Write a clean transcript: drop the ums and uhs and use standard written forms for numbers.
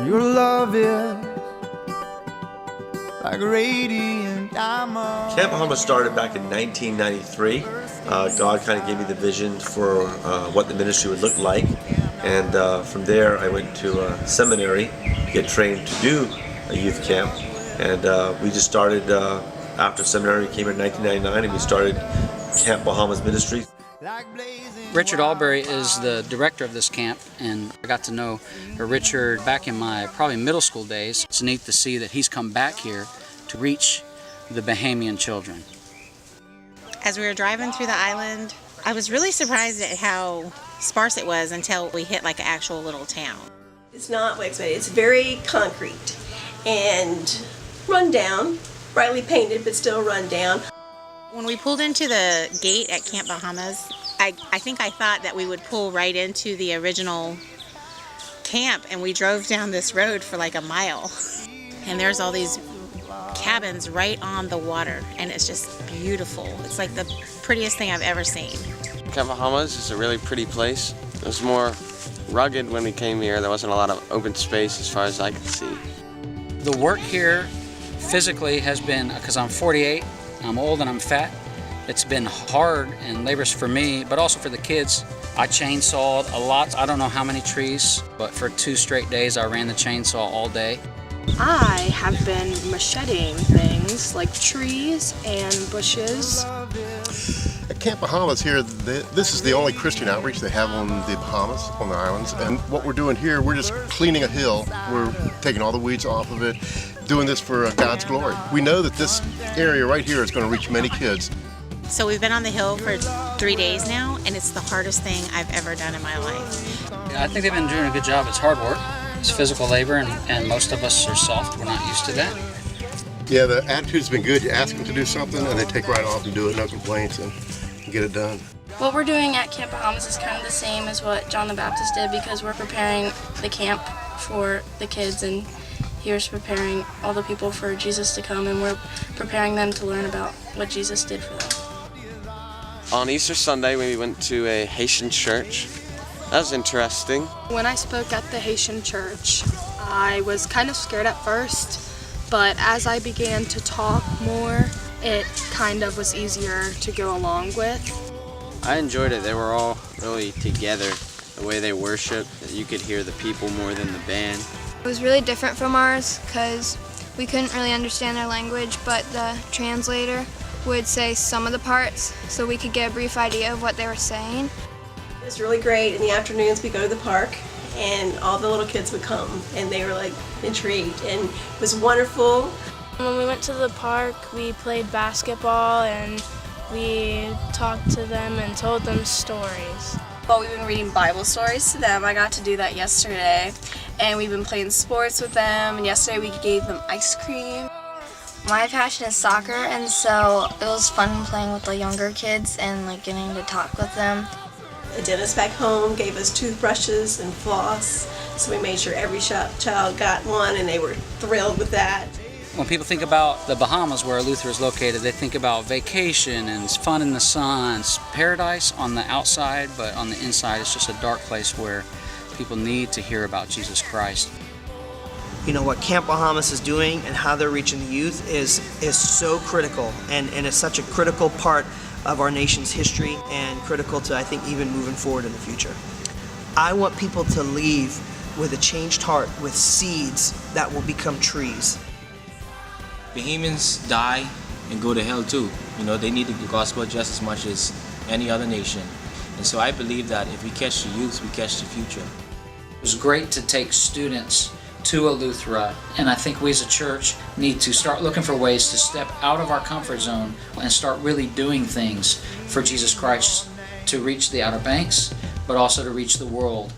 Your love is like radiant diamond. Camp Bahamas started back in 1993. God kind of gave me the vision for what the ministry would look like, and from there I went to seminary to get trained to do a youth camp, and we just started after seminary. Came in 1999 and we started Camp Bahamas Ministry. Richard Albury is the director of this camp, and I got to know Richard back in my probably middle school days. It's neat to see that he's come back here to reach the Bahamian children. As we were driving through the island, I was really surprised at how sparse it was until we hit like an actual little town. It's not what I expected. It's very concrete and run down, brightly painted but still run down. When we pulled into the gate at Camp Bahamas, I think I thought that we would pull right into the original camp, and we drove down this road for like a mile. And there's all these cabins right on the water, and it's just beautiful. It's like the prettiest thing I've ever seen. Camp Bahamas is a really pretty place. It was more rugged when we came here. There wasn't a lot of open space as far as I could see. The work here physically has been, because I'm 48, I'm old and I'm fat, it's been hard and laborious for me, but also for the kids. I chainsawed a lot. I don't know how many trees, but for 2 straight days I ran the chainsaw all day. I have been macheting things like trees and bushes. At Camp Bahamas here, this is the only Christian outreach they have on the Bahamas, on the islands. And what we're doing here, we're just cleaning a hill. We're taking all the weeds off of it, doing this for God's glory. We know that this area right here is going to reach many kids. So we've been on the hill for 3 days now, and it's the hardest thing I've ever done in my life. I think they've been doing a good job. It's hard work. It's physical labor, and most of us are soft. We're not used to that. Yeah, the attitude's been good. You ask them to do something, and they take right off and do it, no complaints, and get it done. What we're doing at Camp Bahamas is kind of the same as what John the Baptist did, because we're preparing the camp for the kids, and here's preparing all the people for Jesus to come, and we're preparing them to learn about what Jesus did for them. On Easter Sunday, we went to a Haitian church. That was interesting. When I spoke at the Haitian church, I was kind of scared at first, but as I began to talk more, it kind of was easier to go along with. I enjoyed it. They were all really together. The way they worshiped, that you could hear the people more than the band. It was really different from ours because we couldn't really understand their language, but the translator would say some of the parts so we could get a brief idea of what they were saying. It was really great. In the afternoons we go to the park and all the little kids would come and they were like intrigued, and it was wonderful. When we went to the park, we played basketball and we talked to them and told them stories. Well, we've been reading Bible stories to them. I got to do that yesterday. And we've been playing sports with them, and yesterday we gave them ice cream. My passion is soccer, and so it was fun playing with the younger kids and like getting to talk with them. The dentist back home gave us toothbrushes and floss, so we made sure every child got one, and they were thrilled with that. When people think about the Bahamas, where Eleuthera is located, they think about vacation and fun in the sun. It's paradise on the outside, but on the inside it's just a dark place where people need to hear about Jesus Christ. You know, what Camp Bahamas is doing and how they're reaching the youth is so critical, and it's such a critical part of our nation's history and critical to, I think, even moving forward in the future. I want people to leave with a changed heart, with seeds that will become trees. Bahamians die and go to hell too. You know, they need the gospel just as much as any other nation. And so I believe that if we catch the youth, we catch the future. It was great to take students to Eleuthera, and I think we as a church need to start looking for ways to step out of our comfort zone and start really doing things for Jesus Christ to reach the Outer Banks, but also to reach the world.